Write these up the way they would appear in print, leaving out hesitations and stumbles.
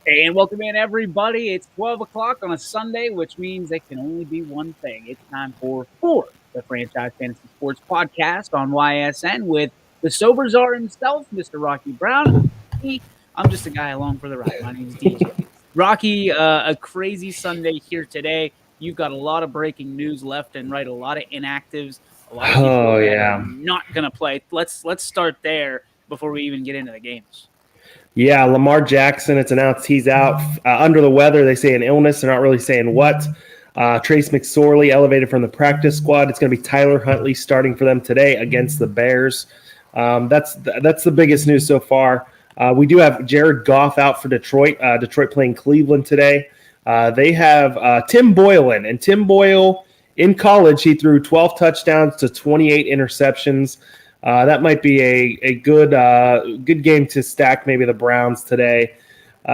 And welcome in, everybody. It's 12 o'clock on a Sunday, which means it can only be one thing. It's time for the Franchise Fantasy Sports Podcast on YSN with the sober czar himself, Mr. Rocky Brown. I'm just a guy along for the ride. My name's DJ. Rocky, a crazy Sunday here today. You've got a lot of breaking news left and right, a lot of inactives, a lot of people that are not going to play. Let's start there before we even get into the games. Yeah, Lamar Jackson, it's announced he's out under the weather. They say an illness. They're not really saying what. Trace McSorley elevated from the practice squad. It's going to be Tyler Huntley starting for them today against the Bears. That's the biggest news so far. We do have Jared Goff out for Detroit. Detroit playing Cleveland today. They have Tim Boyle in. And Tim Boyle, in college, he threw 12 touchdowns to 28 interceptions. That might be a good game to stack maybe the Browns today. We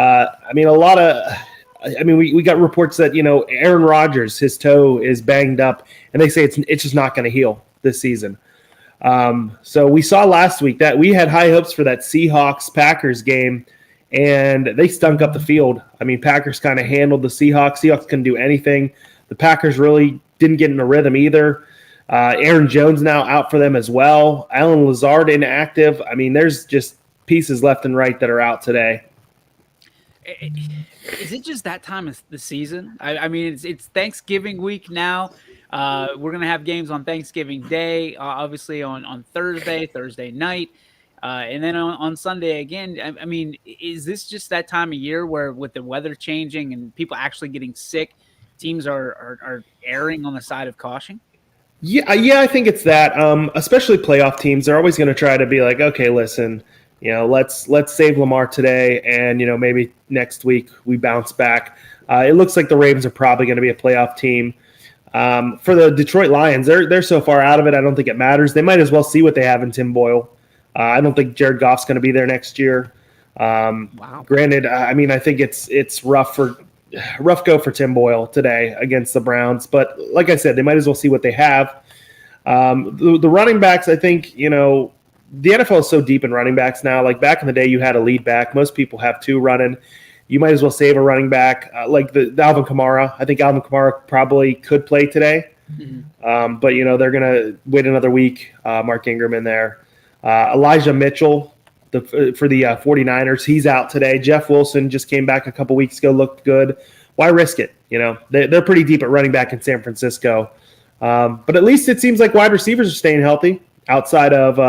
got reports that, Aaron Rodgers, his toe is banged up, and they say it's just not going to heal this season. So we saw last week that we had high hopes for that Seahawks-Packers game, and they stunk up the field. I mean, Packers kind of handled the Seahawks. Seahawks couldn't do anything. The Packers really didn't get in a rhythm either. Aaron Jones now out for them as well. Allen Lazard inactive. I mean, there's just pieces left and right that are out today. Is it just that time of the season? I mean, it's Thanksgiving week now. We're going to have games on Thanksgiving Day, obviously on Thursday night, and then on Sunday again. I mean, is this just that time of year where with the weather changing and people actually getting sick, teams are erring on the side of caution? Yeah, I think it's that. Especially playoff teams, they're always going to try to be like, okay, listen, let's save Lamar today, and maybe next week we bounce back. It looks like the Ravens are probably going to be a playoff team. For the Detroit Lions, they're so far out of it, I don't think it matters. They might as well see what they have in Tim Boyle. I don't think Jared Goff's going to be there next year. Wow. Granted, I think it's rough go for Tim Boyle today against the Browns. But like I said, they might as well see what they have. The running backs, I think, the NFL is so deep in running backs now. Like back in the day, you had a lead back. Most people have two running. You might as well save a running back like the Alvin Kamara. I think Alvin Kamara probably could play today. Mm-hmm. But, they're going to wait another week. Mark Ingram in there. Elijah Mitchell for the 49ers, he's out today. Jeff Wilson just came back a couple weeks ago, looked good. Why risk it? They're pretty deep at running back in San Francisco. But at least it seems like wide receivers are staying healthy outside of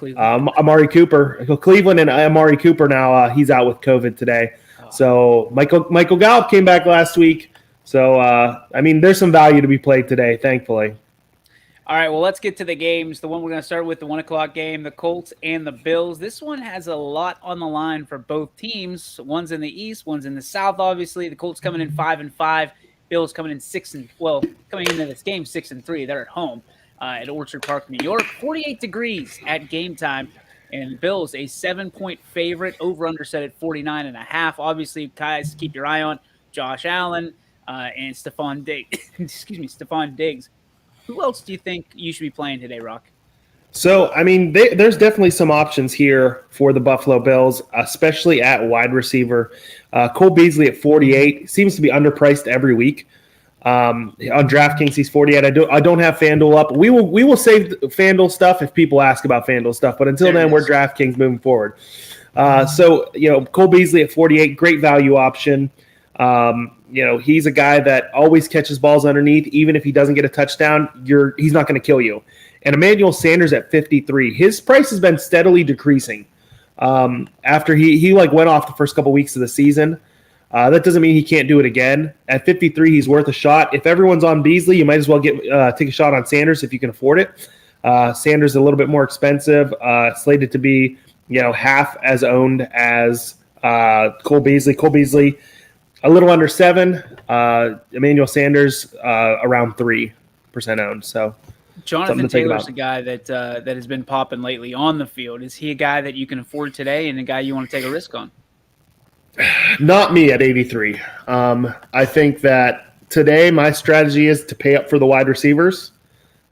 Amari Cooper. Cleveland and Amari Cooper now, he's out with COVID today. So Michael Gallup came back last week. So, there's some value to be played today, thankfully. All right, well, let's get to the games. The one we're going to start with, the 1 o'clock game, the Colts and the Bills. This one has a lot on the line for both teams. One's in the East, one's in the South, obviously. The Colts coming in 5-5. Bills coming in coming into this game 6-3. They're at home at Orchard Park, New York. 48 degrees at game time. And Bills, a 7-point favorite, over-under set at 49.5. Obviously, guys, keep your eye on Josh Allen and Stephon Diggs. Who else do you think you should be playing today, Rock? So, there's definitely some options here for the Buffalo Bills, especially at wide receiver. Cole Beasley at 48 seems to be underpriced every week. On DraftKings, he's 48. I don't have FanDuel up. We will save FanDuel stuff if people ask about FanDuel stuff, but until then, we're DraftKings moving forward. Cole Beasley at 48, great value option. He's a guy that always catches balls underneath. Even if he doesn't get a touchdown, he's not going to kill you. And Emmanuel Sanders at 53. His price has been steadily decreasing after he went off the first couple weeks of the season. That doesn't mean he can't do it again. At 53, he's worth a shot. If everyone's on Beasley, you might as well take a shot on Sanders if you can afford it. Sanders is a little bit more expensive, slated to be half as owned as Cole Beasley. Cole Beasley a little under 7. Emmanuel Sanders around 3% owned. So Jonathan Taylor's a guy that has been popping lately on the field. Is he a guy that you can afford today and a guy you want to take a risk on? Not me at 83. I think that today my strategy is to pay up for the wide receivers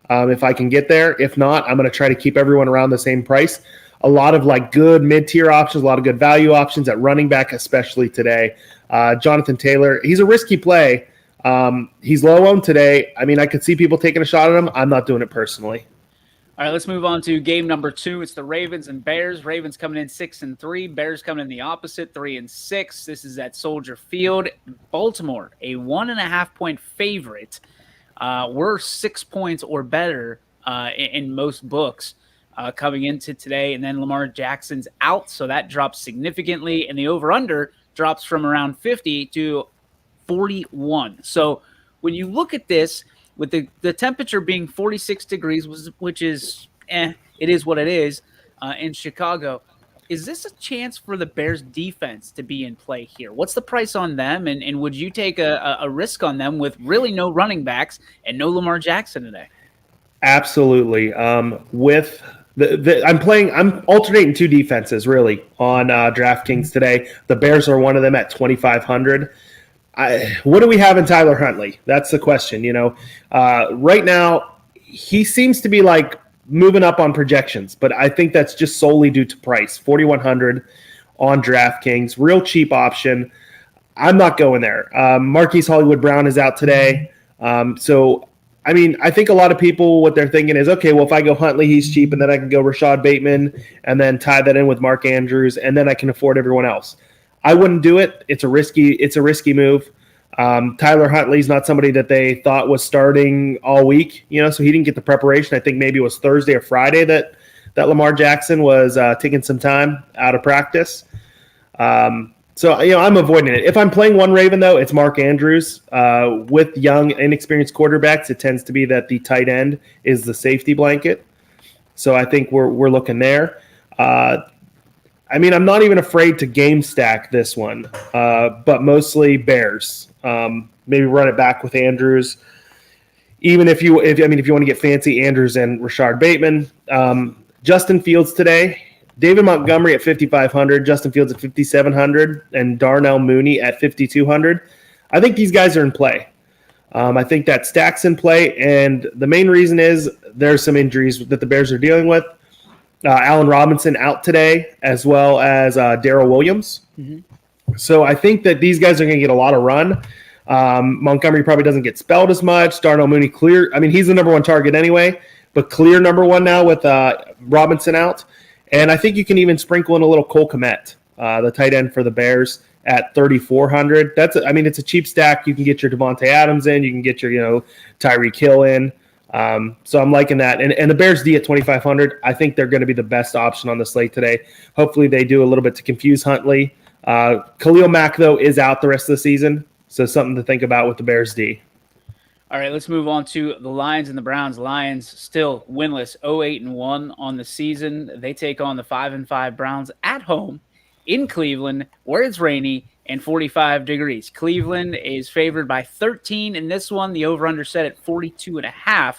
if I can get there. If not, I'm going to try to keep everyone around the same price. a lot of like good mid-tier options, a lot of good value options at running back, especially today. Jonathan Taylor, he's a risky play. He's low owned today. I mean, I could see people taking a shot at him. I'm not doing it personally. All right, let's move on to game number 2. It's the Ravens and Bears. Ravens coming in 6-3. Bears coming in the opposite, 3-6. This is at Soldier Field. Baltimore, a 1.5-point favorite. We're 6 points or better in most books coming into today. And then Lamar Jackson's out, so that drops significantly. And the over-under drops from around 50 to 41. So when you look at this, with the temperature being 46 degrees, which is, it is what it is in Chicago, is this a chance for the Bears defense to be in play here? What's the price on them, and would you take a risk on them with really no running backs and no Lamar Jackson today? Absolutely. With I'm alternating 2 defenses really on DraftKings today. The Bears are one of them at 2,500. What do we have in Tyler Huntley? That's the question. Right now he seems to be like moving up on projections, but I think that's just solely due to price. 4,100 on DraftKings, real cheap option. I'm not going there. Marquise Hollywood Brown is out today, so I mean, I think a lot of people, what they're thinking is, okay, well, if I go Huntley, he's cheap, and then I can go Rashad Bateman, and then tie that in with Mark Andrews, and then I can afford everyone else. I wouldn't do it. It's a risky move. Tyler Huntley's not somebody that they thought was starting all week, so he didn't get the preparation. I think maybe it was Thursday or Friday that Lamar Jackson was taking some time out of practice. So I'm avoiding it. If I'm playing one Raven, though, it's Mark Andrews. With young, inexperienced quarterbacks, it tends to be that the tight end is the safety blanket. So I think we're looking there. I mean, I'm not even afraid to game stack this one, but mostly Bears. Maybe run it back with Andrews. Even if you want to get fancy, Andrews and Rashad Bateman. Justin Fields today, David Montgomery at 5,500, Justin Fields at 5,700, and Darnell Mooney at 5,200. I think these guys are in play. I think that stack's in play, and the main reason is there's some injuries that the Bears are dealing with. Allen Robinson out today, as well as Darrell Williams. Mm-hmm. So I think that these guys are going to get a lot of run. Montgomery probably doesn't get spelled as much. Darnell Mooney clear. I mean, he's the number 1 target anyway, but clear number 1 now with Robinson out. And I think you can even sprinkle in a little Cole Kmet, the tight end for the Bears, at 3,400. It's a cheap stack. You can get your Devontae Adams in. You can get your Tyreek Hill in. So I'm liking that. And the Bears D at 2,500, I think they're going to be the best option on the slate today. Hopefully they do a little bit to confuse Huntley. Khalil Mack, though, is out the rest of the season, so something to think about with the Bears D. All right, let's move on to the Lions and the Browns. Lions still winless, 0-8-1 on the season. They take on the 5-5 Browns at home in Cleveland, where it's rainy and 45 degrees. Cleveland is favored by 13 in this one. The over-under set at 42.5,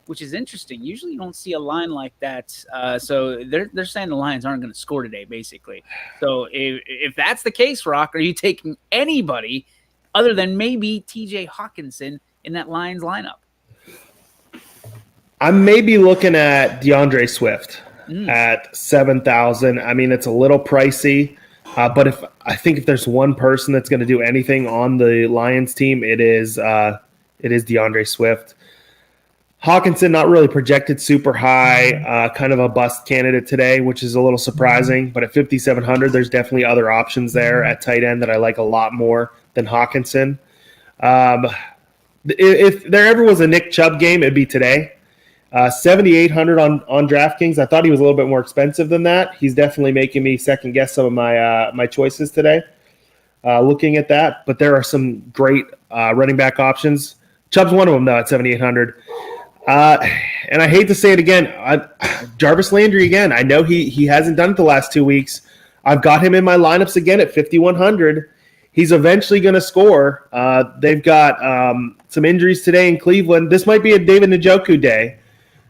which is interesting. Usually you don't see a line like that. So they're saying the Lions aren't going to score today, basically. So if that's the case, Rock, are you taking anybody other than maybe TJ Hawkinson in that Lions lineup? I'm maybe looking at DeAndre Swift at 7,000. I mean, it's a little pricey, but if there's one person that's going to do anything on the Lions team, it is DeAndre Swift. Hawkinson not really projected super high, kind of a bust candidate today, which is a little surprising. But at 5,700, there's definitely other options there at tight end that I like a lot more than Hawkinson. If there ever was a Nick Chubb game, it'd be today. 7,800 on DraftKings. I thought he was a little bit more expensive than that. He's definitely making me second guess some of my choices today. Looking at that, but there are some great running back options. Chubb's one of them though at 7,800. And I hate to say it again, Jarvis Landry again. I know he hasn't done it the last 2 weeks. I've got him in my lineups again at 5,100. He's eventually going to score. They've got some injuries today in Cleveland. This might be a David Njoku day,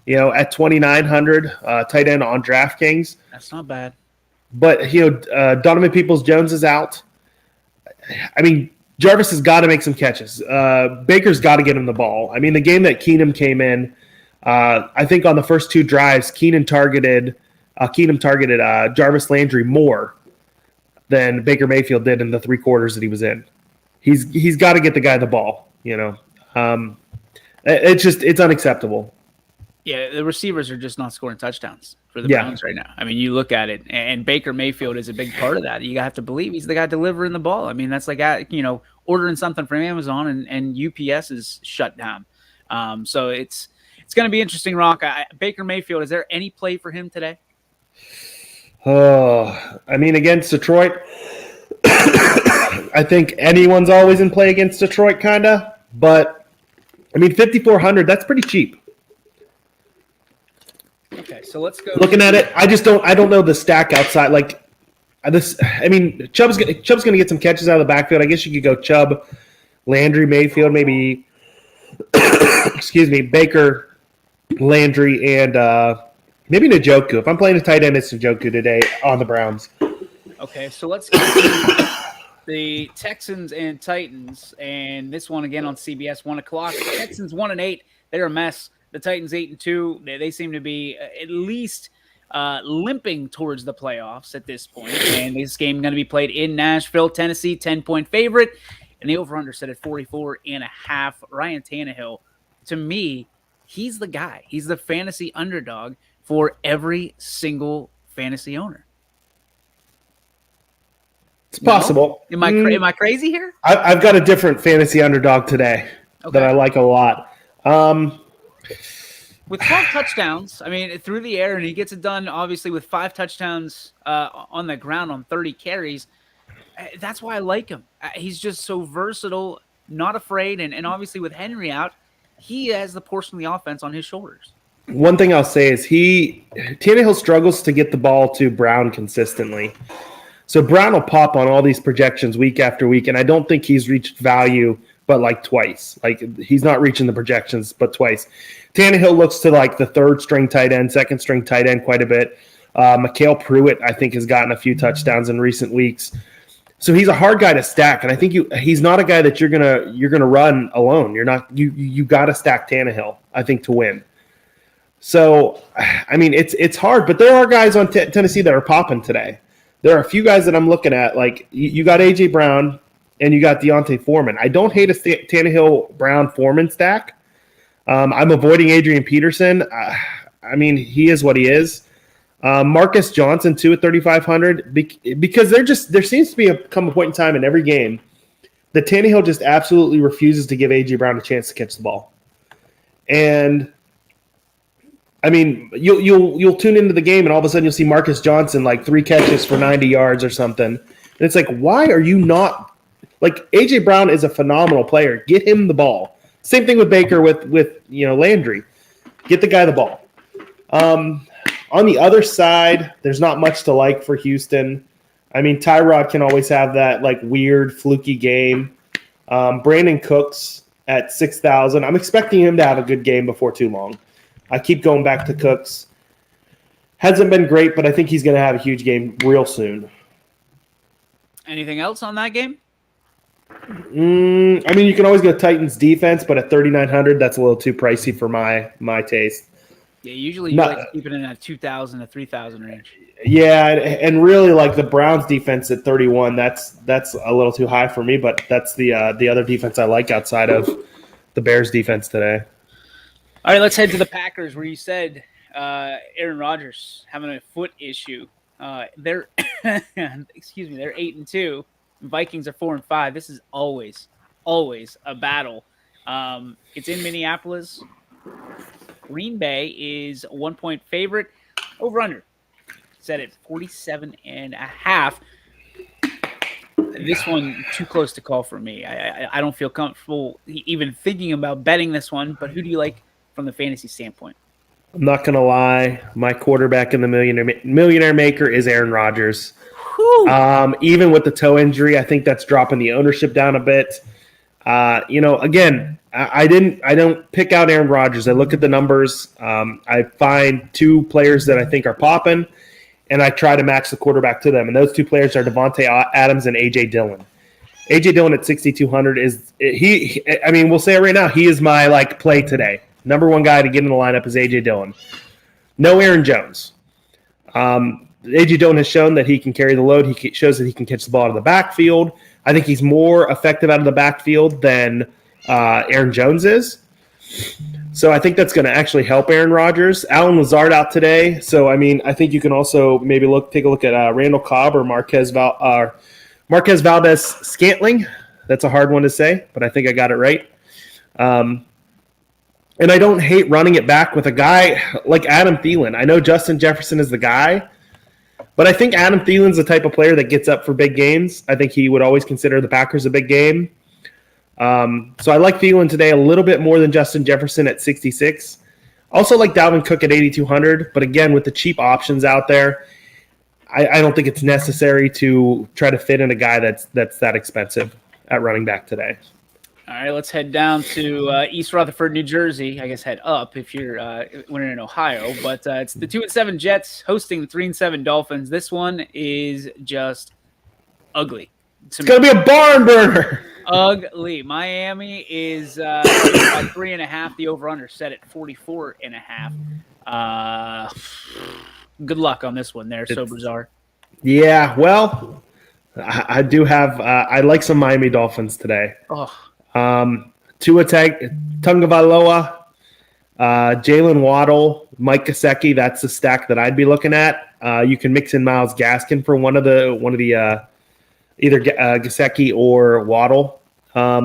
at 2,900, tight end on DraftKings. That's not bad. But, Donovan Peoples-Jones is out. I mean, Jarvis has got to make some catches. Baker's got to get him the ball. I mean, the game that Keenum came in, I think on the first 2 drives, Keenan targeted Keenum targeted Jarvis Landry more than Baker Mayfield did in the 3 quarters that he was in. He's got to get the guy the ball, It's unacceptable. Yeah, the receivers are just not scoring touchdowns for the Browns right now. I mean, you look at it, and Baker Mayfield is a big part of that. You have to believe he's the guy delivering the ball. I mean, that's like, ordering something from Amazon and UPS is shut down. So it's going to be interesting, Rock. Baker Mayfield, is there any play for him today? Oh, I mean, against Detroit, I think anyone's always in play against Detroit, kind of. But, I mean, 5,400, that's pretty cheap. Okay, so let's go. Looking at it, I don't know the stack outside. Like this, I mean, Chubb's going to get some catches out of the backfield. I guess you could go Chubb, Landry, Mayfield, maybe, Baker, Landry, and maybe Njoku. If I'm playing a tight end, it's Njoku today on the Browns. Okay, so let's get to the Texans and Titans, and this one again on CBS, 1 o'clock. The Texans 1-8. They're a mess. The Titans 8-2. They seem to be at least limping towards the playoffs at this point. And this game is going to be played in Nashville, Tennessee, 10-point favorite. And the over-under set at 44.5. Ryan Tannehill, to me, he's the guy. He's the fantasy underdog for every single fantasy owner. It's possible. Am I crazy here? I've got a different fantasy underdog today that I like a lot. With 12 touchdowns, I mean, through the air, and he gets it done, obviously, with 5 touchdowns on the ground on 30 carries. That's why I like him. He's just so versatile, not afraid, and obviously with Henry out, he has the portion of the offense on his shoulders. One thing I'll say is Tannehill struggles to get the ball to Brown consistently. So Brown will pop on all these projections week after week, and I don't think he's reached value but like twice. Like he's not reaching the projections but twice. Tannehill looks to like the 3rd-string tight end, 2nd-string tight end quite a bit. Mikhail Pruitt, I think, has gotten a few touchdowns in recent weeks. So he's a hard guy to stack, and I think he's not a guy that you're gonna run alone. You got to stack Tannehill, I think, to win. So I mean, it's hard, but there are guys on Tennessee that are popping today. There are a few guys that I'm looking at, like you got A.J. Brown and you got Deontay Foreman. I don't hate a Tannehill Brown Foreman stack. I'm avoiding Adrian Peterson. I mean, he is what he is. Marcus Johnson, too, at 3,500, because there seems to come a point in time in every game that Tannehill just absolutely refuses to give A.J. Brown a chance to catch the ball. And I mean, you'll tune into the game and all of a sudden you'll see Marcus Johnson like 3 catches for 90 yards or something. And it's like, why are you not – like A.J. Brown is a phenomenal player. Get him the ball. Same thing with Baker with Landry. Get the guy the ball. On the other side, there's not much to like for Houston. I mean, Tyrod can always have that like weird fluky game. Brandon Cooks at 6,000. I'm expecting him to have a good game before too long. I keep going back to Cooks. Hasn't been great, but I think he's going to have a huge game real soon. Anything else on that game? I mean, you can always go Titans defense, but at 3,900, that's a little too pricey for my taste. Yeah, usually you like to keep it in that 2,000 to 3,000 range. Yeah, and really like the Browns defense at 31, that's a little too high for me, but that's the other defense I like outside of the Bears defense today. All right, let's head to the Packers, where you said Aaron Rodgers having a foot issue. They're they're 8-2. Vikings are 4-5. This is always a battle. It's in Minneapolis. Green Bay is a 1-point favorite. Over under set at 47.5. This one too close to call for me. I don't feel comfortable even thinking about betting this one. But who do you like from the fantasy standpoint? I'm not going to lie. My quarterback in the Millionaire Maker is Aaron Rodgers. Even with the toe injury, I think that's dropping the ownership down a bit. Again, I don't pick out Aaron Rodgers. I look at the numbers. I find 2 players that I think are popping, and I try to match the quarterback to them. And those 2 players are Devontae Adams and A.J. Dillon. A.J. Dillon at 6,200 we'll say it right now. He is my play today. Number 1 guy to get in the lineup is A.J. Dillon. No Aaron Jones. A.J. Dillon has shown that he can carry the load. He shows that he can catch the ball out of the backfield. I think he's more effective out of the backfield than Aaron Jones is. So I think that's going to actually help Aaron Rodgers. Allen Lazard out today. So, I mean, I think you can also maybe take a look at Randall Cobb or Marquez Valdez-Scantling. That's a hard one to say, but I think I got it right. And I don't hate running it back with a guy like Adam Thielen. I know Justin Jefferson is the guy, but I think Adam Thielen's the type of player that gets up for big games. I think he would always consider the Packers a big game. So I like Thielen today a little bit more than Justin Jefferson at 66. Also like Dalvin Cook at 8,200, but again, with the cheap options out there, I don't think it's necessary to try to fit in a guy that's that expensive at running back today. All right, let's head down to East Rutherford, New Jersey. I guess head up if you're when you're in Ohio. But it's the 2-7 Jets hosting the 3-7 Dolphins. This one is just ugly. It's going to be a barn burner. Ugly. Miami is by 3.5. The over/under set at 44.5. Good luck on this one there, Sobrazar. Yeah, well, I do have I like some Miami Dolphins today. Oh. Tua Tagovailoa, Jalen Waddle, Mike Gesicki. That's the stack that I'd be looking at. You can mix in Myles Gaskin for one of the either Gesicki or Waddle. I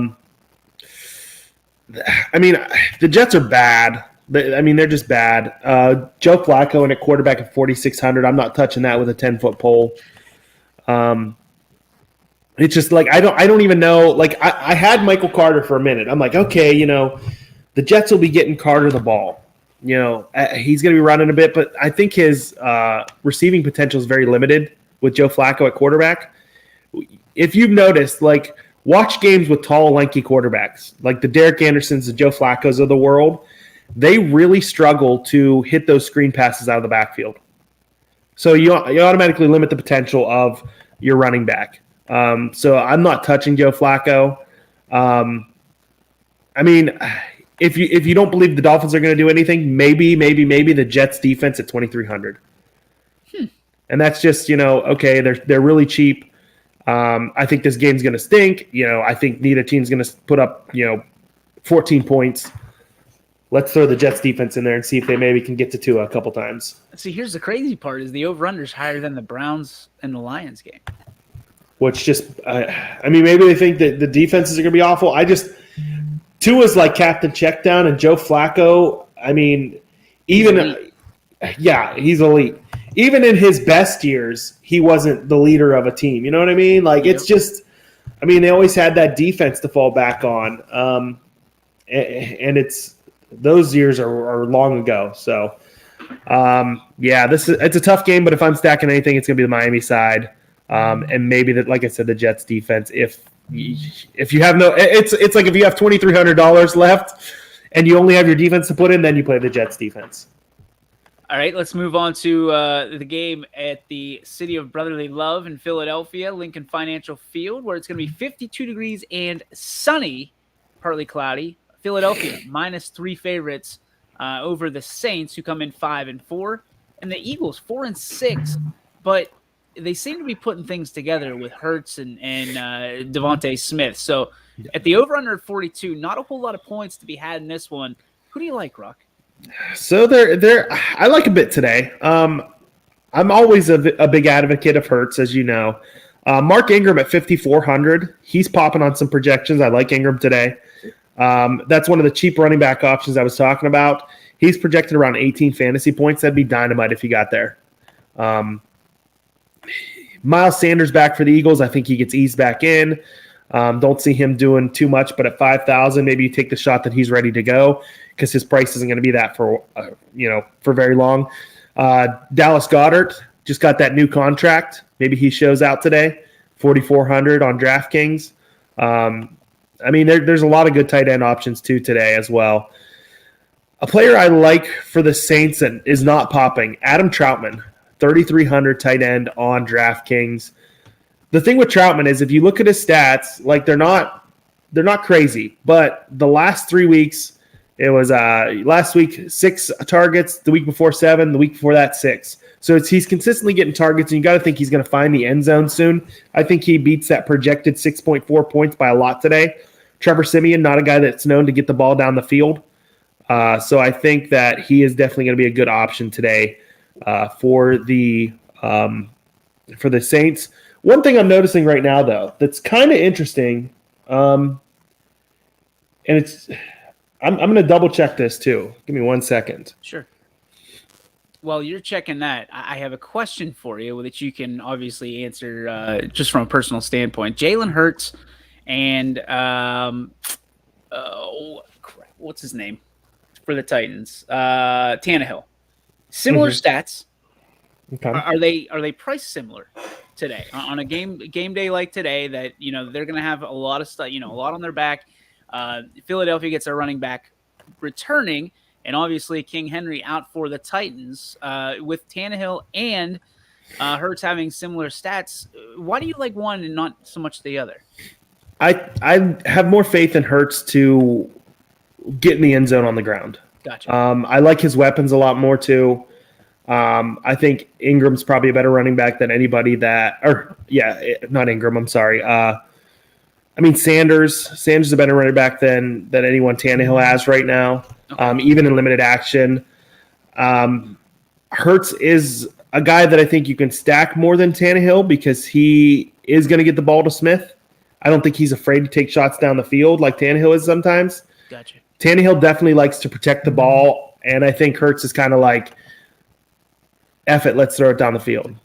mean, the Jets are bad. They're just bad. Joe Flacco in at quarterback at 4,600. I'm not touching that with a 10-foot pole. It's just like I don't even know. Like I had Michael Carter for a minute. I'm like, okay, the Jets will be getting Carter the ball. He's going to be running a bit, but I think his receiving potential is very limited with Joe Flacco at quarterback. If you've noticed, like watch games with tall, lanky quarterbacks, like the Derek Andersons, the Joe Flaccos of the world. They really struggle to hit those screen passes out of the backfield. So you automatically limit the potential of your running back. So I'm not touching Joe Flacco. I mean, if you don't believe the Dolphins are going to do anything, maybe the Jets defense at 2,300. And that's just, okay, they're really cheap. I think this game's going to stink. I think neither team's going to put up, 14 points. Let's throw the Jets defense in there and see if they maybe can get to 2 a couple times. See, here's the crazy part is the over-under is higher than the Browns and the Lions game. Which just, maybe they think that the defenses are going to be awful. Tua's like Captain Checkdown, and Joe Flacco, he's elite. Even in his best years, he wasn't the leader of a team. You know what I mean? Like, It's just, they always had that defense to fall back on. And those years are long ago. So, it's a tough game, but if I'm stacking anything, it's going to be the Miami side. And maybe that, like I said, the Jets defense. If you have it's like if you have $2,300 left and you only have your defense to put in, then you play the Jets defense. All right, let's move on to the game at the City of Brotherly Love in Philadelphia, Lincoln Financial Field, where it's going to be 52 degrees and sunny, partly cloudy. Philadelphia -3 favorites over the Saints, who come in 5-4, and the Eagles 4-6, but they seem to be putting things together with Hurts and Devontae Smith. So at the over-under 42, not a whole lot of points to be had in this one. Who do you like, Ruck? So I like a bit today. I'm always a big advocate of Hurts, as you know. Mark Ingram at 5,400. He's popping on some projections. I like Ingram today. That's one of the cheap running back options I was talking about. He's projected around 18 fantasy points. That'd be dynamite if he got there. Miles Sanders back for the Eagles. I think he gets eased back in. Don't see him doing too much, but at 5,000, maybe you take the shot that he's ready to go because his price isn't going to be that for very long. Dallas Goedert just got that new contract. Maybe he shows out today. 4,400 on DraftKings. There's a lot of good tight end options too today as well. A player I like for the Saints that is not popping, Adam Troutman, 3,300 tight end on DraftKings. The thing with Troutman is if you look at his stats, like they're not crazy, but the last 3 weeks It was last week 6 targets, the week before 7, the week before that 6. So he's consistently getting targets, and you got to think he's going to find the end zone soon. I think he beats that projected 6.4 points by a lot today. Trevor Siemian, not a guy that's known to get the ball down the field. So I think that he is definitely going to be a good option today for the Saints. One thing I'm noticing right now, though, that's kind of interesting, and I'm going to double check this too. Give me 1 second. Sure. Well, you're checking that. I have a question for you that you can obviously answer just from a personal standpoint. Jalen Hurts and what's his name for the Titans? Tannehill. Similar stats. Okay. Are they priced similar today on a game day like today? That they're going to have a lot of stuff, a lot on their back. Philadelphia gets a running back returning. And obviously, King Henry out for the Titans with Tannehill and Hurts having similar stats. Why do you like one and not so much the other? I have more faith in Hurts to get in the end zone on the ground. Gotcha. I like his weapons a lot more too. I think Ingram's probably a better running back than anybody not Ingram. I'm sorry. Sanders is a better running back than anyone Tannehill has right now. Okay. Even in limited action. Hurts is a guy that I think you can stack more than Tannehill because he is going to get the ball to Smith. I don't think he's afraid to take shots down the field like Tannehill is sometimes. Gotcha. Tannehill definitely likes to protect the ball, and I think Hurts is kind of like, F it, let's throw it down the field,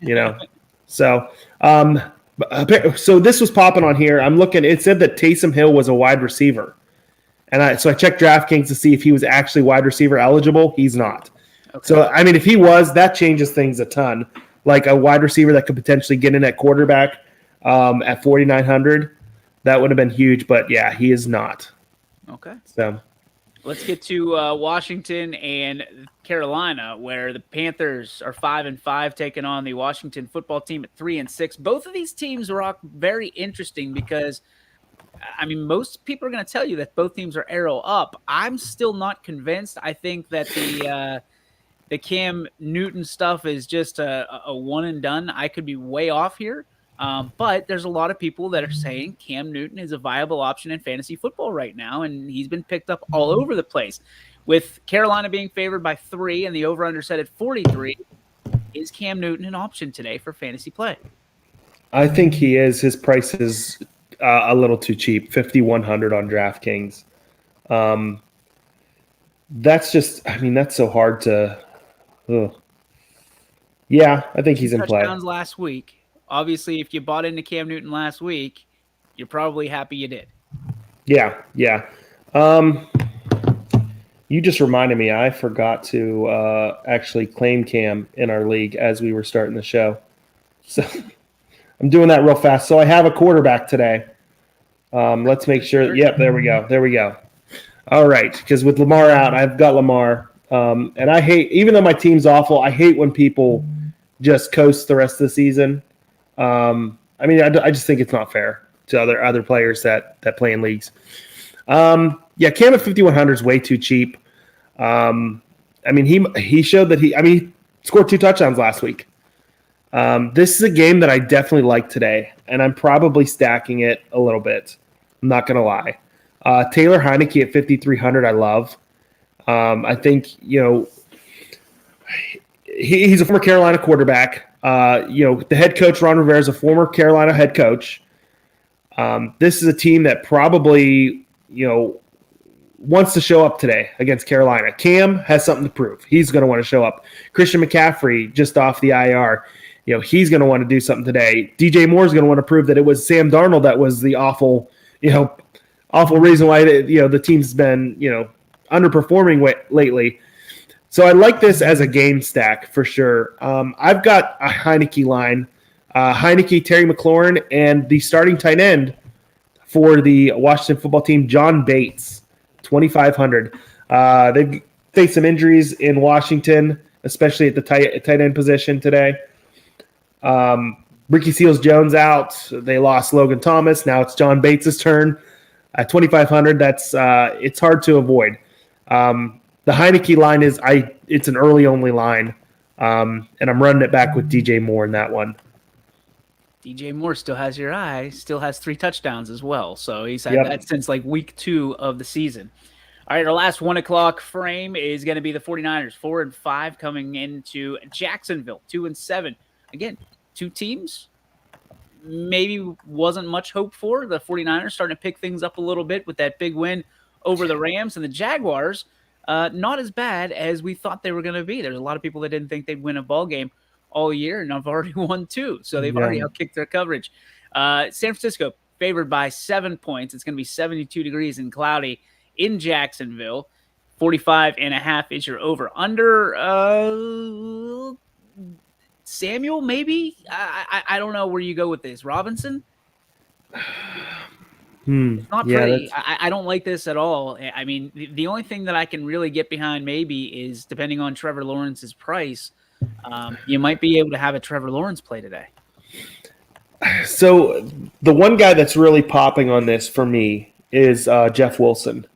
So this was popping on here. I'm looking. It said that Taysom Hill was a wide receiver. And I checked DraftKings to see if he was actually wide receiver eligible. He's not. Okay. So, if he was, that changes things a ton. Like a wide receiver that could potentially get in at quarterback at 4,900, that would have been huge. But, yeah, he is not. Okay. So let's get to Washington and Carolina, where the Panthers are 5-5, taking on the Washington football team at 3-6. Both of these teams are very interesting because – most people are going to tell you that both teams are arrow up. I'm still not convinced. I think that the Cam Newton stuff is just a one and done. I could be way off here, but there's a lot of people that are saying Cam Newton is a viable option in fantasy football right now, and he's been picked up all over the place. With Carolina being favored by 3 and the over-under set at 43, is Cam Newton an option today for fantasy play? I think he is. His price is a little too cheap, 5,100 on DraftKings. That's just, that's so hard to. Yeah, I think he's in play. Touchdowns last week. Obviously, if you bought into Cam Newton last week, you're probably happy you did. Yeah. You just reminded me. I forgot to actually claim Cam in our league as we were starting the show. So. I'm doing that real fast. So I have a quarterback today. Let's make sure. Yep, there we go. All right, because with Lamar out, I've got Lamar. And I hate, even though my team's awful, I hate when people just coast the rest of the season. I just think it's not fair to other players that play in leagues. Cam at 5,100 is way too cheap. He showed that he scored 2 touchdowns last week. This is a game that I definitely like today, and I'm probably stacking it a little bit. I'm not going to lie. Taylor Heineke at 5,300 I love. I think, he's a former Carolina quarterback. The head coach, Ron Rivera, is a former Carolina head coach. This is a team that probably, wants to show up today against Carolina. Cam has something to prove. He's going to want to show up. Christian McCaffrey, just off the IR, he's going to want to do something today. DJ Moore's going to want to prove that it was Sam Darnold that was the awful reason why the team's been underperforming lately. So I like this as a game stack for sure. I've got a Heineke line, Heineke, Terry McLaurin, and the starting tight end for the Washington football team, John Bates, 2,500. They've faced some injuries in Washington, especially at the tight end position today. Ricky Seals-Jones out. They lost Logan Thomas. Now it's John Bates' turn at 2,500. That's it's hard to avoid. The Heineke line it's an early only line, and I'm running it back with DJ Moore in that one. DJ Moore still has your eye, still has 3 touchdowns as well. So he's had that since like week 2 of the season. All right, our last 1 o'clock frame is going to be the 49ers, 4-5 coming into Jacksonville, 2-7. Again, 2 teams maybe wasn't much hope for. The 49ers starting to pick things up a little bit with that big win over the Rams, and the Jaguars not as bad as we thought they were going to be. There's a lot of people that didn't think they'd win a ball game all year, and I've already won 2, so they've already outkicked their coverage. San Francisco favored by 7 points. It's going to be 72 degrees and cloudy in Jacksonville. 45.5 is your over. Under Samuel, maybe? I don't know where you go with this. Robinson? It's not pretty. I don't like this at all. I mean, the only thing that I can really get behind maybe is, depending on Trevor Lawrence's price, you might be able to have a Trevor Lawrence play today. So the one guy that's really popping on this for me is Jeff Wilson,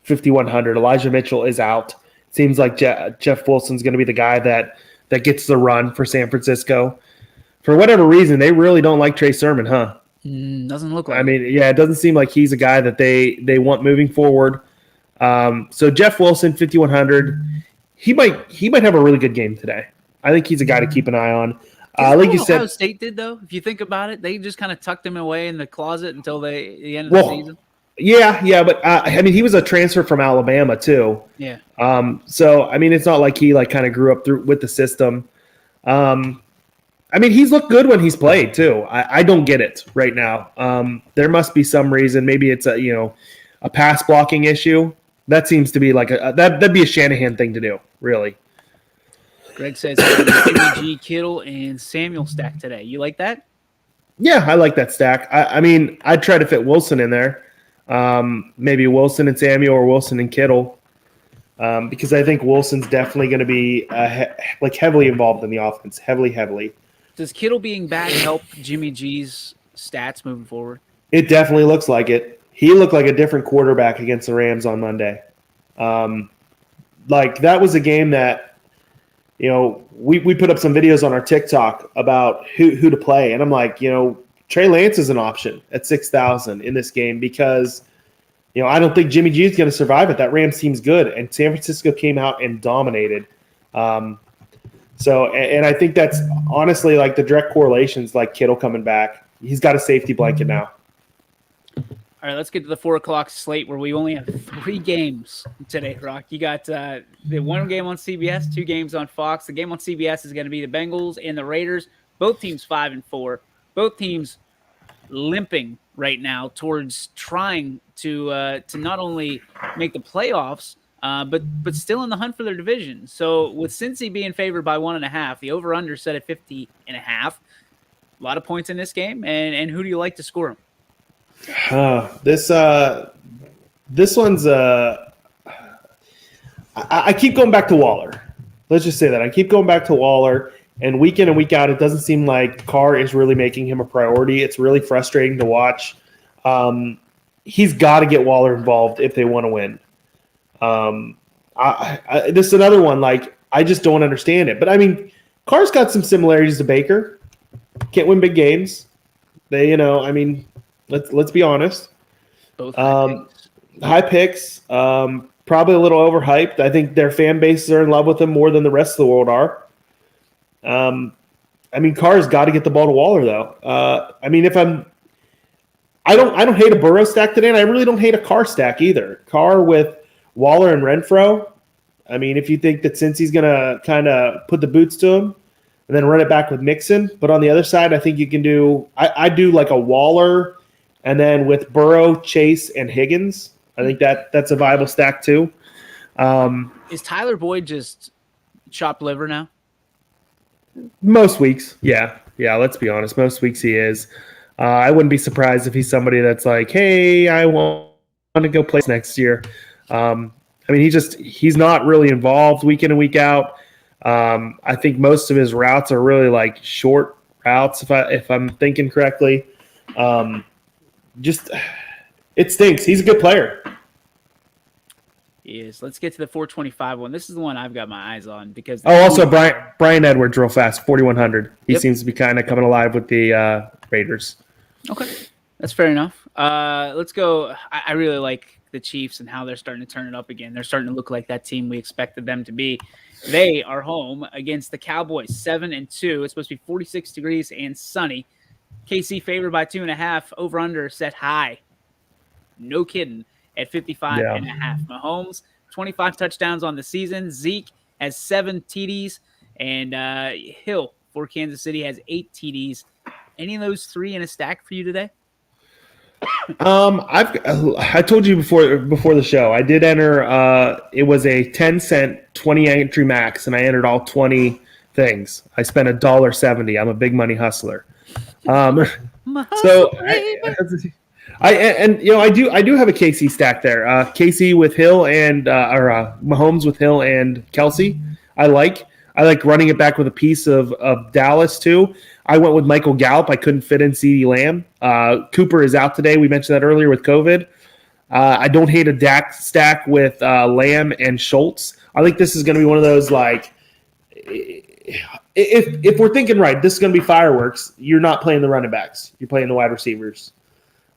5,100. Elijah Mitchell is out. Seems like Jeff Wilson's going to be the guy that gets the run for San Francisco. For whatever reason, they really don't like Trey Sermon, huh? Doesn't look like I mean, yeah, it doesn't seem like he's a guy that they want moving forward. So Jeff Wilson, 5,100. He might have a really good game today. I think he's a guy to keep an eye on. Like you said, Ohio State did, though. If you think about it, they just kind of tucked him away in the closet until the end of the season. Yeah, but I mean, he was a transfer from Alabama too. Yeah. So I mean, it's not like he kind of grew up with the system. I mean, he's looked good when he's played too. I don't get it right now. There must be some reason. Maybe it's a pass blocking issue. That seems to be like that'd be a Shanahan thing to do, really. Greg says Jimmy G, Kittle, and Samuel stack today. You like that? Yeah, I like that stack. I mean, I'd try to fit Wilson in there. Maybe Wilson and Samuel or Wilson and Kittle, because I think Wilson's definitely going to be heavily involved in the offense, heavily. Does Kittle being back help Jimmy G's stats moving forward? It definitely looks like it. He looked like a different quarterback against the Rams on Monday. That was a game that, we put up some videos on our TikTok about who to play. And I'm like, Trey Lance is an option at 6,000 in this game because, I don't think Jimmy G is going to survive it. That Rams team's good. And San Francisco came out and dominated. And I think that's honestly like the direct correlations, like Kittle coming back. He's got a safety blanket now. All right, let's get to the 4 o'clock slate where we only have 3 games today, Rock. You got the 1 game on CBS, 2 games on Fox. The game on CBS is going to be the Bengals and the Raiders. Both teams 5-4. Both teams limping right now towards trying to not only make the playoffs, but still in the hunt for their division. So with Cincy being favored by 1.5, the over/under set at 50.5. A lot of points in this game, and who do you like to score them? This one's I keep going back to Waller. Let's just say that I keep going back to Waller, and week in and week out, it doesn't seem like Carr is really making him a priority. It's really frustrating to watch. He's got to get Waller involved if they want to win. This is another one. I just don't understand it. But I mean, Carr's got some similarities to Baker. Can't win big games. Let's be honest. Both high picks. Probably a little overhyped. I think their fan bases are in love with him more than the rest of the world are. Carr's got to get the ball to Waller though. I don't hate a Burrow stack today, and I really don't hate a Carr stack either. Carr with Waller and Renfro. I mean, if you think that since he's going to kind of put the boots to him and then run it back with Mixon, but on the other side, I think you can do I do like a Waller and then with Burrow, Chase, and Higgins. I think that's a viable stack too. Is Tyler Boyd just chopped liver now? Most weeks, yeah. Let's be honest. Most weeks he is. I wouldn't be surprised if he's somebody that's like, hey, I want to go play next year. He's not really involved week in and week out. I think most of his routes are really like short routes, if I'm thinking correctly. It stinks. He's a good player. Yes. Let's get to the 425 one. This is the one I've got my eyes on because. Also Brian Edwards real fast, 4,100. He Yep. seems to be kind of coming alive with the Raiders. Okay, that's fair enough. Let's go. I really like the Chiefs and how they're starting to turn it up again. They're starting to look like that team we expected them to be. They are home against the Cowboys, 7-2. It's supposed to be 46 degrees and sunny. KC favored by 2.5. Over under set high. No kidding. At 55.5. Mahomes, 25 touchdowns on the season. Zeke has 7 TDs. And Hill for Kansas City has 8 TDs. Any of those 3 in a stack for you today? I told you before the show, I did enter, it was a 10-cent 20 entry max, and I entered all 20 things. I spent $1.70. I'm a big money hustler. So I do have a KC stack there. KC with Hill and Mahomes with Hill and Kelsey. I like running it back with a piece of Dallas too. I went with Michael Gallup. I couldn't fit in CeeDee Lamb. Cooper is out today. We mentioned that earlier with COVID. I don't hate a Dak stack with Lamb and Schultz. I think this is going to be one of those, like, if we're thinking right, this is going to be fireworks. You're not playing the running backs. You're playing the wide receivers.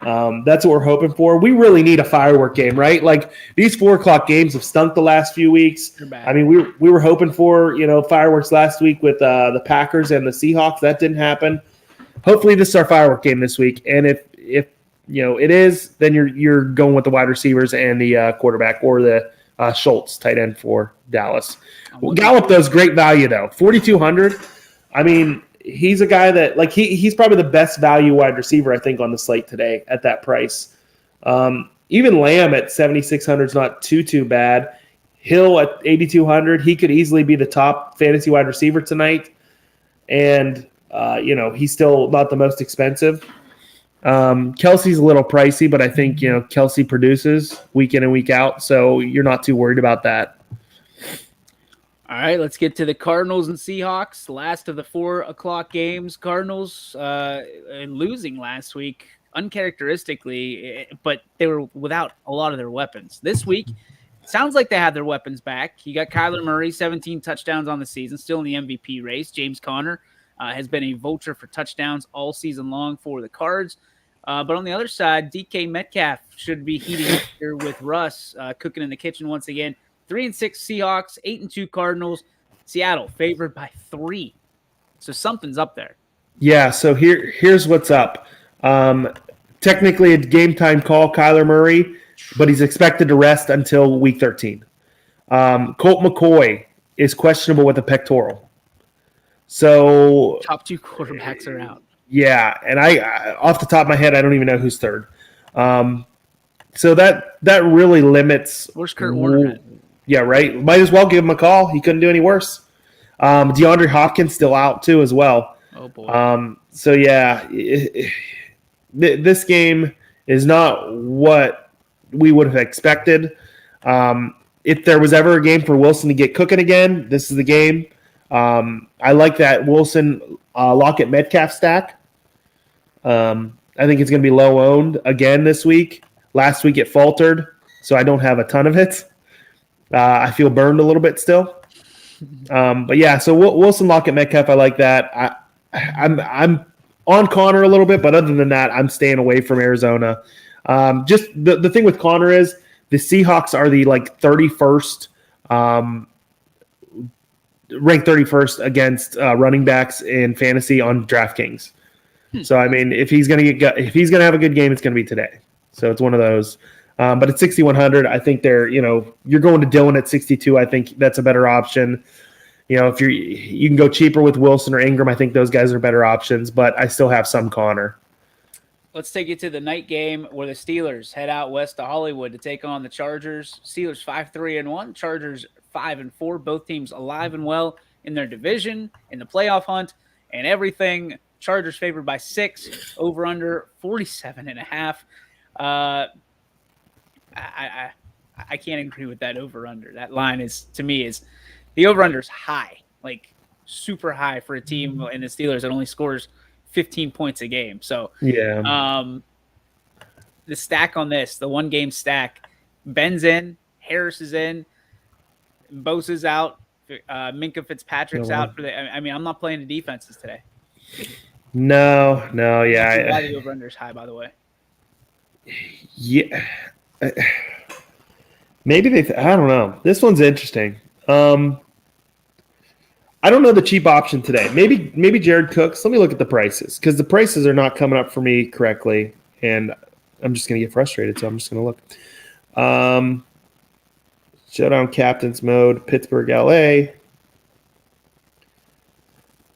That's what we're hoping for. We really need a firework game, right? Like, these 4:00 games have stunk the last few weeks. I mean, we were hoping for, fireworks last week with the Packers and the Seahawks. That didn't happen. Hopefully this is our firework game this week. And if it is, then you're going with the wide receivers and the quarterback, or the Schultz tight end for Dallas. Well, Gallup does great value though, 4,200. I mean, he's a guy that, like, he's probably the best value wide receiver, I think, on the slate today at that price. Even Lamb at 7,600 is not too bad. Hill at 8,200, he could easily be the top fantasy wide receiver tonight. And, he's still not the most expensive. Kelsey's a little pricey, but I think, Kelsey produces week in and week out, so you're not too worried about that. All right, let's get to the Cardinals and Seahawks, last of the 4:00 games. Cardinals losing last week, uncharacteristically, but they were without a lot of their weapons. This week, sounds like they have their weapons back. You got Kyler Murray, 17 touchdowns on the season, still in the MVP race. James Conner has been a vulture for touchdowns all season long for the Cards. But on the other side, DK Metcalf should be heating up here with Russ cooking in the kitchen once again. 3-6 Seahawks, 8-2 Cardinals. Seattle favored by 3. So something's up there. Yeah, so here's what's up. Technically a game time call, Kyler Murray, but he's expected to rest until week 13. Colt McCoy is questionable with a pectoral. So top 2 quarterbacks are out. Yeah, and I off the top of my head, I don't even know who's third. So that really limits. Where's Kurt Warner at? Yeah, right. Might as well give him a call. He couldn't do any worse. DeAndre Hopkins still out too as well. Oh boy. So yeah, this game is not what we would have expected. If there was ever a game for Wilson to get cooking again, this is the game. I like that Wilson Lockett Metcalf stack. I think it's going to be low owned again this week. Last week it faltered, so I don't have a ton of it. I feel burned a little bit still. But yeah, so Wilson Lockett Metcalf, I like that. I'm on Connor a little bit, but other than that, I'm staying away from Arizona. Just the thing with Connor is the Seahawks are the 31st, ranked 31st against running backs in fantasy on DraftKings. So I mean, if he's gonna have a good game, it's gonna be today. So it's one of those. But at 6,100, I think you're going to Dillon at 62. I think that's a better option. If you can go cheaper with Wilson or Ingram, I think those guys are better options. But I still have some Connor. Let's take it to the night game where the Steelers head out west to Hollywood to take on the Chargers. Steelers 5-3-1, Chargers 5-4. Both teams alive and well in their division, in the playoff hunt, and everything. Chargers favored by 6, over under 47.5. I can't agree with that over under. That line is the over under is high, like super high for a team in the Steelers that only scores 15 points a game. So yeah, the stack on this, the 1 game stack, Ben's in, Harris is in, Bosa's out, Minka Fitzpatrick's out for the. I mean, I'm not playing the defenses today. No, That's why yeah. the over-under is high, by the way. Yeah. Maybe I don't know. This one's interesting. I don't know the cheap option today. Maybe Jared Cooks. Let me look at the prices because the prices are not coming up for me correctly, and I'm just going to get frustrated. So I'm just going to look. Showdown captains mode, Pittsburgh, LA.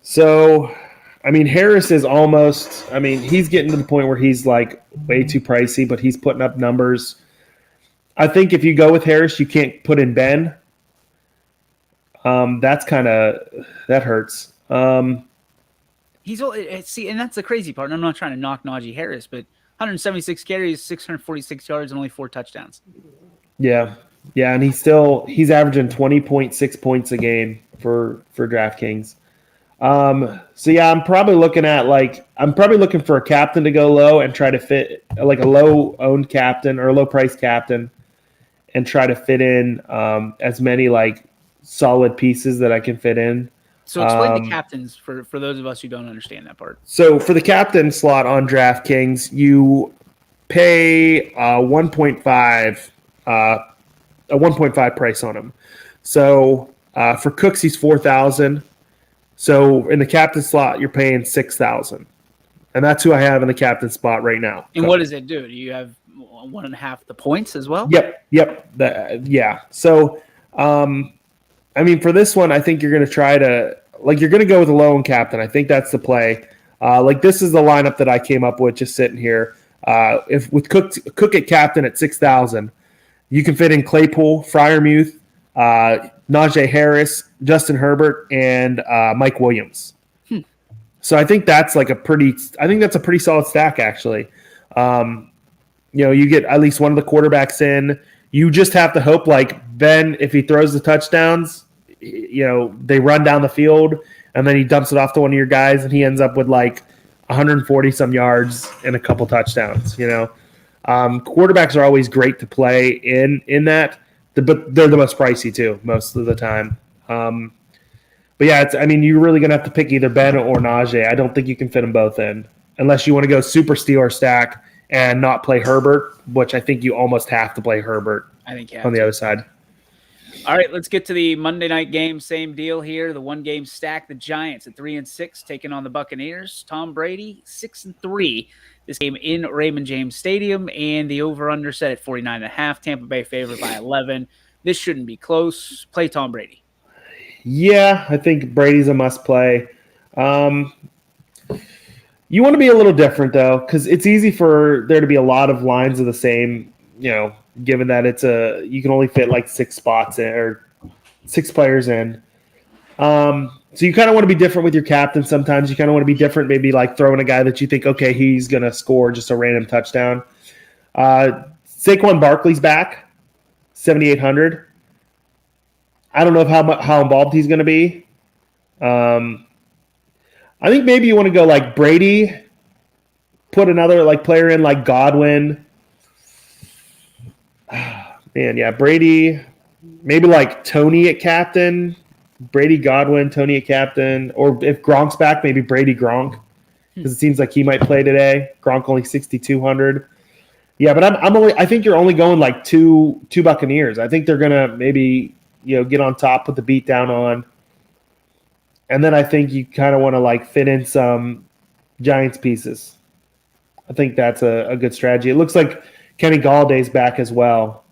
So, I mean, Harris is almost. I mean, he's getting to the point where he's like way too pricey, but he's putting up numbers. I think if you go with Harris, you can't put in Ben. That hurts. He's and that's the crazy part. And I'm not trying to knock Najee Harris, but 176 carries, 646 yards, and only 4 touchdowns. Yeah, and he's averaging 20.6 points a game for DraftKings. So yeah, I'm probably looking for a captain to go low and try to fit like a low owned captain or a low price captain, and try to fit in as many like solid pieces that I can fit in. So explain the captains for those of us who don't understand that part. So for the captain slot on DraftKings, you pay 1.5 a 1.5 price on him. So for Cooks, he's 4,000. So in the captain slot, you're paying 6,000, and that's who I have in the captain spot right now. And what does it do? Do you have 1.5 the points as well? Yep. Yeah. So, I mean, for this one, I think you're going to try to you're going to go with a lone captain. I think that's the play. This is the lineup that I came up with just sitting here. If with Cook at captain at 6,000, you can fit in Claypool, Freiermuth, Najee Harris, Justin Herbert, and Mike Williams. So I think that's a pretty solid stack actually. You get at least one of the quarterbacks in. You just have to hope Ben, if he throws the touchdowns, they run down the field and then he dumps it off to one of your guys and he ends up with 140 some yards and a couple touchdowns. Quarterbacks are always great to play in that, but they're the most pricey too most of the time. But yeah, you're really gonna have to pick either Ben or Najee. I don't think you can fit them both in unless you want to go super Steeler stack and not play Herbert, which I think you almost have to play Herbert. I think on the other side. All right, let's get to the Monday night game. Same deal here. The one game stack, the Giants at 3-6, taking on the Buccaneers. Tom Brady 6-3. This game in Raymond James Stadium, and the over/under set at 49.5. Tampa Bay favored by 11. This shouldn't be close. Play Tom Brady. Yeah, I think Brady's a must play. You want to be a little different though, because it's easy for there to be a lot of lines of the same. Given that you can only fit 6 spots in, or 6 players in. So you kind of want to be different with your captain. Sometimes you kind of want to be different, maybe throwing a guy that you think, okay, he's going to score just a random touchdown. Saquon Barkley's back, 7,800. I don't know how involved he's going to be. I think maybe you want to go Brady, put another player in Godwin. Man, yeah, Brady, maybe Tony at captain, Brady, Godwin, Tony at captain, or if Gronk's back, maybe Brady, Gronk, because it seems like he might play today. Gronk only 6,200. Yeah, but I think you're only going two Buccaneers. I think they're gonna maybe get on top, put the beat down on, and then I think you kind of want to fit in some Giants pieces. I think that's a good strategy. It looks like Kenny Galladay's back as well.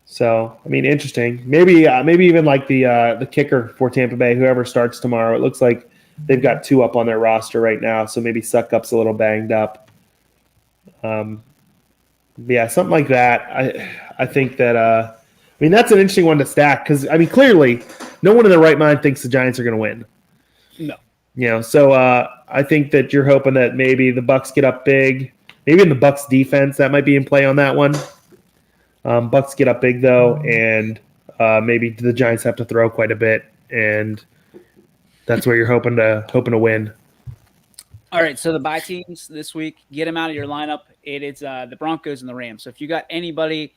So, interesting. Maybe even the kicker for Tampa Bay, whoever starts tomorrow. It looks like they've got 2 up on their roster right now, so maybe Suckup's a little banged up. Yeah, something like that. I think that that's an interesting one to stack because clearly no one in their right mind thinks the Giants are going to win. No. So I think that you're hoping that maybe the Bucs get up big. Maybe in the Bucs defense, that might be in play on that one. Bucs get up big though, and maybe the Giants have to throw quite a bit, and that's where you're hoping to win. All right, so the bye teams this week, get them out of your lineup. It is the Broncos and the Rams. So if you got anybody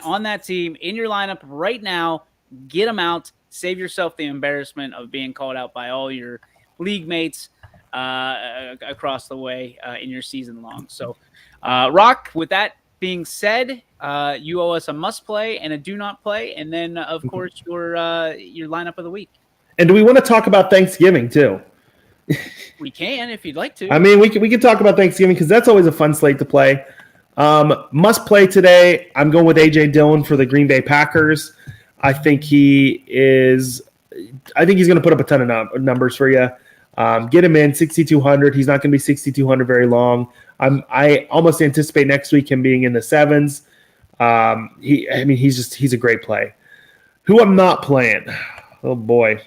on that team in your lineup right now. Get them out. Save yourself the embarrassment of being called out by all your league mates across the way in your season long. So, Rock, with that being said, you owe us a must play and a do not play, and then of course your lineup of the week. And do we want to talk about Thanksgiving too? We can if you'd like to. I mean, we can talk about Thanksgiving because that's always a fun slate to play. Must play today. I'm going with A.J. Dillon for the Green Bay Packers. I think he's going to put up a ton of numbers for you. Get him in 6,200. He's not going to be 6,200 very long. I almost anticipate next week him being in the 7s. He's a great play. Who I'm not playing? Oh boy,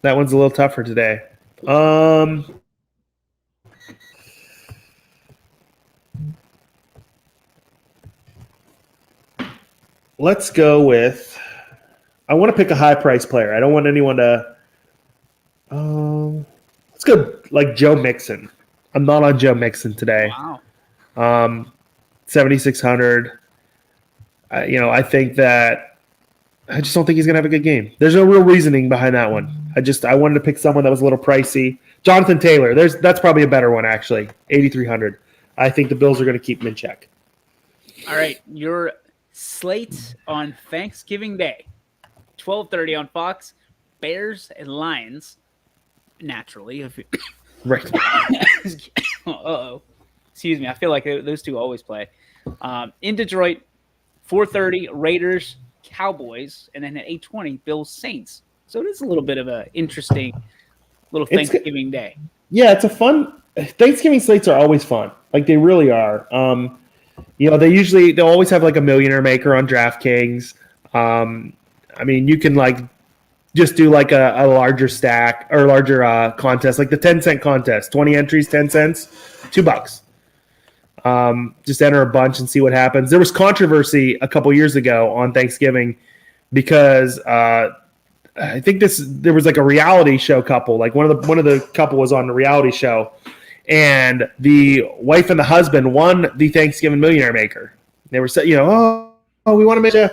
that one's a little tougher today. Let's go with. I want to pick a high price player. I don't want anyone to. Let's go like Joe Mixon. I'm not on Joe Mixon today. Wow. 7,600. I think that I just don't think he's gonna have a good game. There's no real reasoning behind that one. I wanted to pick someone that was a little pricey. Jonathan Taylor. That's probably a better one actually. 8,300. I think the Bills are going to keep him in check. All right, your slate on Thanksgiving Day, 12:30 on Fox. Bears and Lions. Naturally, if you Right. Uh-oh. Excuse me. I feel like those two always play. In Detroit, 4:30 Raiders, Cowboys, and then at 8:20 Bills, Saints. So it is a little bit of an interesting little Thanksgiving day. Yeah, it's a fun Thanksgiving slates are always fun. Like they really are. They'll always have like a millionaire maker on DraftKings. You can like just do like a larger stack or larger contest, like the 10-cent contest, 20 entries, 10 cents, $2. Just enter a bunch and see what happens. There was controversy a couple years ago on Thanksgiving because I think there was like a reality show couple. Like one of the couple was on the reality show, and the wife and the husband won the Thanksgiving Millionaire Maker. They were we want to make sure.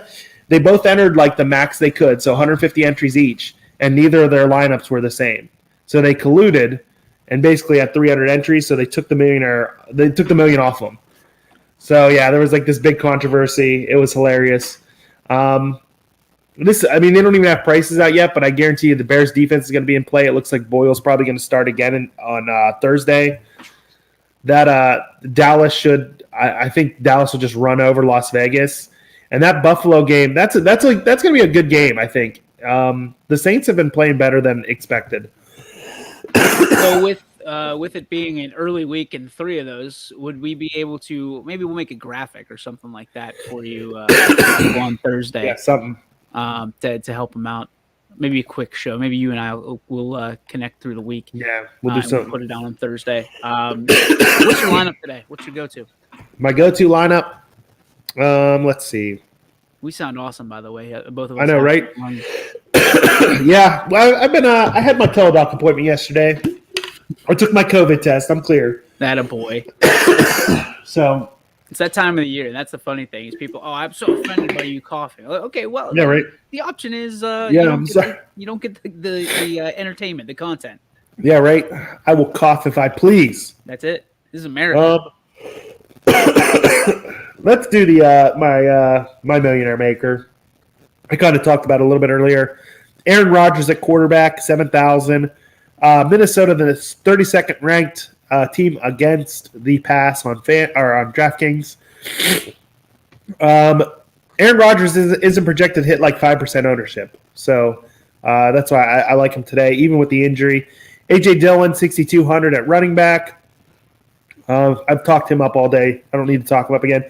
They both entered like the max they could, so 150 entries each, and neither of their lineups were the same. So they colluded and basically had 300 entries. So they took the million off them. So yeah, there was like this big controversy. It was hilarious. They don't even have prices out yet, but I guarantee you the Bears defense is going to be in play. It looks like Boyle's probably going to start again on Thursday. That Dallas should. I think Dallas will just run over Las Vegas. And that Buffalo game, that's going to be a good game, I think. The Saints have been playing better than expected. So with it being an early week in 3 of those, would we be able to maybe we'll make a graphic or something like that for you on Thursday? Yeah, something to help them out. Maybe a quick show. Maybe you and I will connect through the week. Yeah, we'll do something. We'll put it down on Thursday. What's your lineup today? What's your go-to? My go-to lineup. Let's see. We sound awesome, by the way. Both of us. I know, right? Yeah. Well, I had my teledoc appointment yesterday. I took my COVID test. I'm clear. That a boy. So it's that time of the year. That's the funny thing is people. Oh, I'm so offended by you coughing. Okay, well, yeah, right. The option is you don't get the entertainment, the content. Yeah, right. I will cough if I please. That's it. This is America. Let's do the my millionaire maker. I kind of talked about it a little bit earlier. Aaron Rodgers at quarterback, 7,000. Minnesota, the 32nd ranked team against the pass on DraftKings. Aaron Rodgers isn't projected to hit like 5% ownership, so that's why I like him today, even with the injury. A.J. Dillon, 6,200 at running back. I've talked him up all day. I don't need to talk him up again.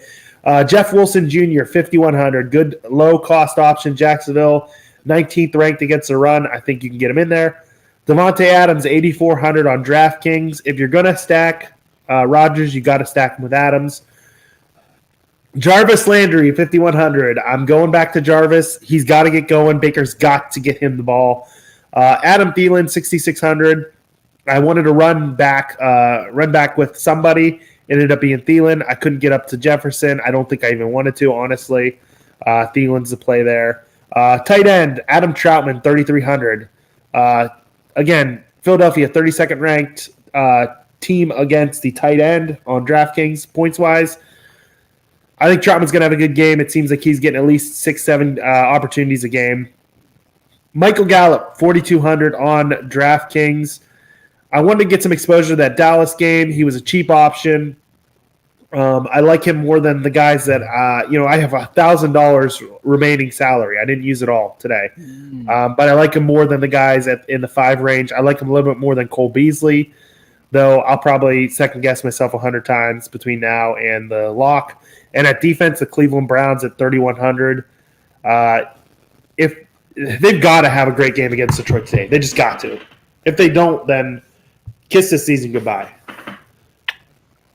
Jeff Wilson Jr., 5,100. Good low-cost option. Jacksonville, 19th ranked against the run. I think you can get him in there. Devontae Adams, 8,400 on DraftKings. If you're going to stack Rodgers, you got to stack him with Adams. Jarvis Landry, 5,100. I'm going back to Jarvis. He's got to get going. Baker's got to get him the ball. Adam Thielen, 6,600. I wanted to run back with somebody, It ended up being Thielen. I couldn't get up to Jefferson. I don't think I even wanted to, honestly. Thielen's the play there. Tight end, Adam Troutman, 3,300. Again, Philadelphia, 32nd ranked team against the tight end on DraftKings points-wise. I think Troutman's going to have a good game. It seems like he's getting at least 6-7 opportunities a game. Michael Gallup, 4,200 on DraftKings. I wanted to get some exposure to that Dallas game. He was a cheap option. I like him more than the guys that, I have $1,000 remaining salary. I didn't use it all today. But I like him more than the guys in the 5 range. I like him a little bit more than Cole Beasley, though I'll probably second-guess myself 100 times between now and the lock. And at defense, the Cleveland Browns at 3,100. If they've got to have a great game against Detroit today. They just got to. If they don't, then kiss this season goodbye.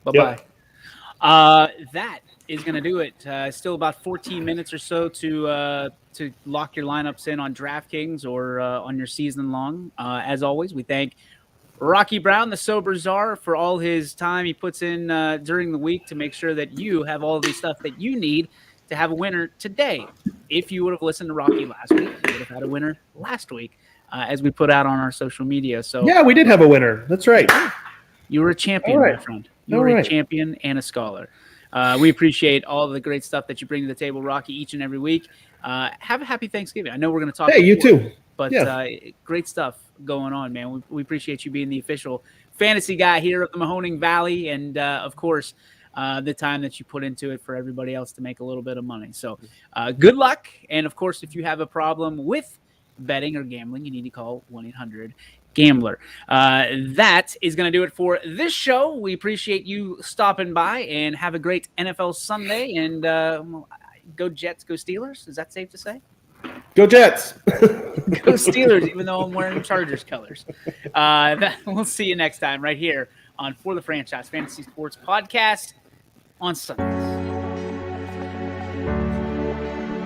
Bye-bye. That is going to do it. Still about 14 minutes or so to lock your lineups in on DraftKings or on your season long. As always, we thank Rocky Brown, the Sober Czar, for all his time he puts in during the week to make sure that you have all of the stuff that you need to have a winner today. If you would have listened to Rocky last week, you would have had a winner last week, as we put out on our social media. So yeah, we did have a winner. That's right. You were a champion, my friend. You were a champion and a scholar. We appreciate all the great stuff that you bring to the table, Rocky, each and every week. Have a happy Thanksgiving. I know we're going to talk. Hey, you too. But great stuff going on, man. We appreciate you being the official fantasy guy here of the Mahoning Valley, and of course, the time that you put into it for everybody else to make a little bit of money. So good luck. And of course, if you have a problem with betting or gambling, you need to call 1-800-GAMBLER. That is going to do it for this show. We appreciate you stopping by, and have a great NFL Sunday. And go Jets, go Steelers. Is that safe to say? Go Jets. Go Steelers, even though I'm wearing Chargers colors. We'll see you next time right here on For the Franchise Fantasy Sports Podcast on Sunday.